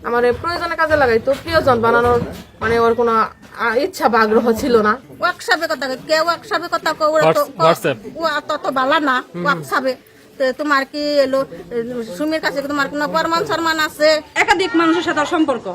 আমার প্রয়োজনে কাজে লাগাইতো, প্রিয়জন বানানোর মানে ওর কোনো ইচ্ছা বা আগ্রহ ছিল না। ওয়ার্কশপে কথা কেউ ওয়ার্কশপে কথা তত ভালো না ওয়ার্কশপে। তোমার কি এলো সুমির কাছে তোমার কোনো প্রমাণ সরমান আছে? একাধিক মানুষের সাথে সম্পর্ক,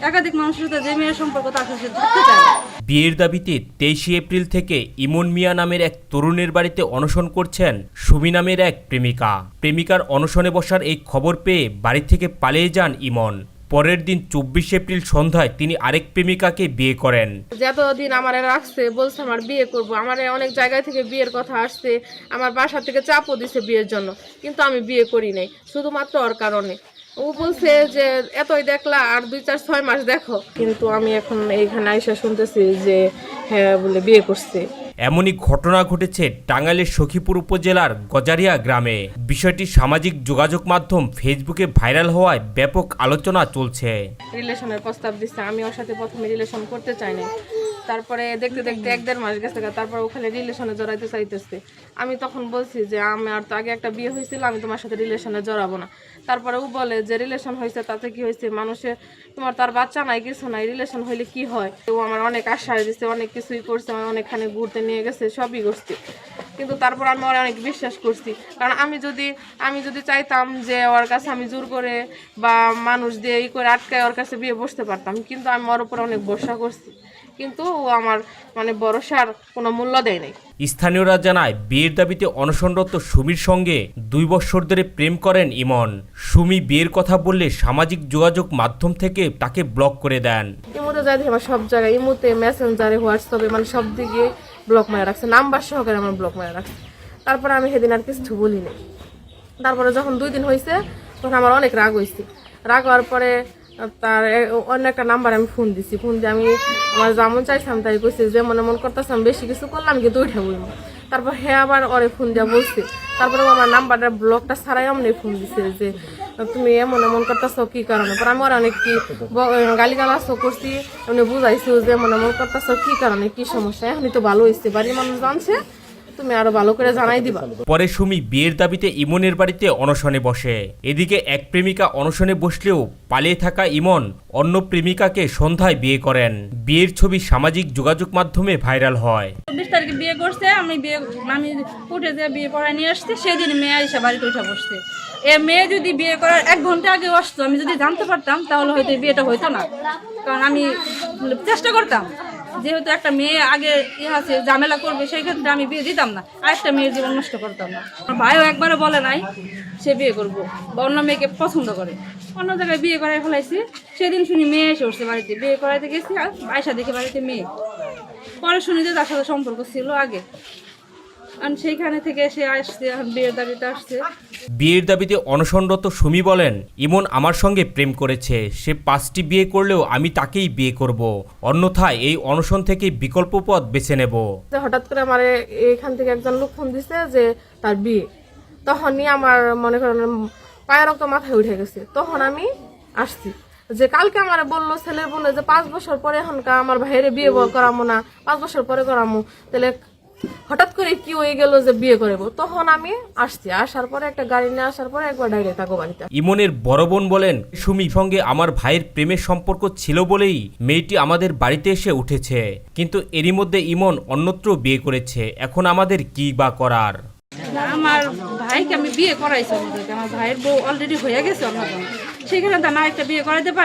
একাধিক মানুষের সাথে যে মেয়ের সম্পর্ক তার সাথে ধরতে চায়। বিয়ের দাবিতে 23 এপ্রিল থেকে ইমন মিয়া নামের এক তরুণের বাড়িতে অনশন করছেন সুমি নামের এক প্রেমিকা। প্রেমিকার অনশনে বসার এই খবর পেয়ে বাড়ি থেকে পালিয়ে যান ইমন। পরের দিন 24 এপ্রিল সন্ধ্যায় তিনি আরেক প্রেমিকাকে বিয়ে করেন। যতদিন আমার রাখছে বলছে আমার বিয়ে করব, আমার অনেক জায়গা থেকে বিয়ের কথা আসছে, আমার বাসা থেকে চাপও দিছে বিয়ের জন্য, কিন্তু আমি বিয়ে করি নাই শুধুমাত্র ওর কারণে। ও বলছে যে এতই দেখলা আর 2-4-6 মাস দেখো, কিন্তু আমি এখন এইখানে আইসা শুনতেছি যে হ্যাঁ বলে বিয়ে করছে। এমনই ঘটনা ঘটেছে টাঙ্গাইলের সখীপুর উপজেলার গজারিয়া গ্রামে। বিষয়টি সামাজিক যোগাযোগ মাধ্যম ফেসবুকে ভাইরাল হওয়ায় ব্যাপক আলোচনা চলছে। রিলেশনের প্রস্তাব দিচ্ছে, আমি ওর সাথে প্রথমে রিলেশন করতে চাই না, তারপরে দেখতে দেখতে 1-1.5 মাস গেছে, তারপর ওখানে রিলেশনে জড়াইতে চাইতেছে। আমি তখন বলছি যে আমার তো আগে একটা বিয়ে হয়েছিল, আমি তোমার সাথে রিলেশনে জড়াবো না। তারপরে ও বলে যে রিলেশন হয়েছে তাতে কি হয়েছে, মানুষের তোমার তার বাচ্চা নাই কিছু নাই, রিলেশন হইলে কি হয়। ও আমার অনেক আশ্বাস দিচ্ছে, অনেক কিছুই করছে, আমার অনেকখানে ঘুরতে নিয়ে গেছে, সবই করছে, কিন্তু তারপর আমি ওর অনেক বিশ্বাস করছি। কারণ আমি যদি চাইতাম যে ওর কাছে আমি জোর করে বা মানুষ দিয়ে ই করে আটকায় ওর কাছে বিয়ে বসতে পারতাম, কিন্তু আমি ওর উপর অনেক ভরসা করছি, কিন্তু ও আমার মানে ভরসার কোনো মূল্য দেয় নাই। স্থানীয়রা জানায় বিয়ের দাবিতে অনশনরত সুমির সঙ্গে 2 বছর ধরে প্রেম করেন ইমন। সুমি বিয়ের কথা বললে সামাজিক যোগাযোগ মাধ্যম থেকে তাকে ব্লক করে দেন। ইমোতে যাই আমার সব জায়গায়, ইমোতে, মেসেঞ্জারে, হোয়াটসঅ্যাপে মানে সব দিকে ব্লক মারা রাখছে, নাম্বার সহকারে আমার ব্লক মারা রাখছে। তারপরে আমি সেদিন আর কিছু বলি নাই। তারপরে যখন 2 দিন হয়েছে তখন আমার অনেক রাগ হয়েছে। রাগ হওয়ার পরে তার অন্য একটা নাম্বার আমি ফোন দিছি, ফোন দিয়ে আমি আমার যেমন চাইছিলাম তাই কইছি, যেমন এমন করতেছিলাম বেশি কিছু করলাম কিন্তু উঠে বলবো। তারপর হ্যাঁ আবার ওরে ফোন দিয়া বলছি, তারপরে আমার নাম্বারটা ব্লকটা ছাড়াই অমনি ফোন দিছে যে তুমি এমন করতেছো কি কারণে। পর আমি ওরা অনেক কি গালিগালাজও করছি, এমনি বুঝাইছি যে এমন করতেছো কি কারণে, কি সমস্যা। এখনই তো ভালো হয়েছে, বাড়ির মানুষ জানছে, তুমি আরো ভালো করে জানাই দিবা। পরে সুমি বিয়ের দাবিতে ইমনের বাড়িতে অনশনে বসে। এদিকে এক প্রেমিকা অনশনে বসলেও পালিয়ে থাকা ইমন অন্য প্রেমিকাকে সন্ধ্যায় বিয়ে করেন। বিয়ের ছবি সামাজিক যোগাযোগ মাধ্যমে ভাইরাল হয়। 24 তারিখে বিয়ে করছে, আমি উঠে যে বিয়ে পড়ায় নিয়ে আসছি, সেদিন মেয়ে এসে বাড়িতে উঠে বসছে। এ মেয়ে যদি বিয়ে করার 1 ঘন্টা আগে আসতো, আমি যদি জানতে পারতাম তাহলে হয়তো বিয়েটা হইতো না। কারণ আমি চেষ্টা করতাম, যেহেতু একটা মেয়ে আগে আছে ঝামেলা করবে, সেই ক্ষেত্রে আমি বিয়ে দিতাম না, আর একটা মেয়ের জীবন নষ্ট করতাম না। আমার ভাইও একবারও বলে নাই সে বিয়ে করবো বা অন্য মেয়েকে পছন্দ করে, অন্য জায়গায় বিয়ে করাই ফেলাইছি। সেদিন শুনি মেয়ে এসে উঠছে বাড়িতে, বিয়ে করাইতে গেছি, আর আয়সা দেখে বাড়িতে মেয়ে। পরে শুনি যে তার সাথে সম্পর্ক ছিল আগে, আর সেইখানে থেকে সে আসছে, বিয়ের দাবিতে আসছে। বিয়ের দাবিতে অনশনরত সুমি বলেন, ইমন আমার সঙ্গে প্রেম করেছে, সে 5টি বিয়ে করলেও আমি তাকেই বিয়ে করব, অন্যথায় এই অনশন থেকে বিকল্প পথ বেছে নেব। হঠাৎ করে আমার এখান থেকে একজন লোক ফোন দিছে যে তার বিয়ে, তখনই আমার মনে করেন পায়ের রক্ত মাথায় উঠে গেছে। তখন আমি আসছি, যে কালকে আমার বললো ছেলের বোন যে 5 বছর পরে এখনকার আমার ভাইয়ের বিয়ে করামো না, 5 বছর পরে করামো, তাহলে হঠাৎ করে কি হয়ে গেল যে বিয়ে করবো। তখন আমি আসছি, আসার পরে একটা গাড়ি নিয়ে আসার পরে একবার ডাইরেক্ট তাকে বাড়িতে। ইমনের বড় বোন বলেন, সুমির সঙ্গে আমার ভাইয়ের প্রেমের সম্পর্ক ছিল বলেই মেয়েটি আমাদের বাড়িতে এসে উঠেছে, কিন্তু এরই মধ্যে ইমন অন্যত্র বিয়ে করেছে, এখন আমাদের কি বা করার। আমার ভাইকে আমি বিয়ে করাইছি, আমার ভাইয়ের বউ অলরেডি হয়ে গেছে অন্য, সেখানে তো না একটা বিয়ে করাইতে পারি।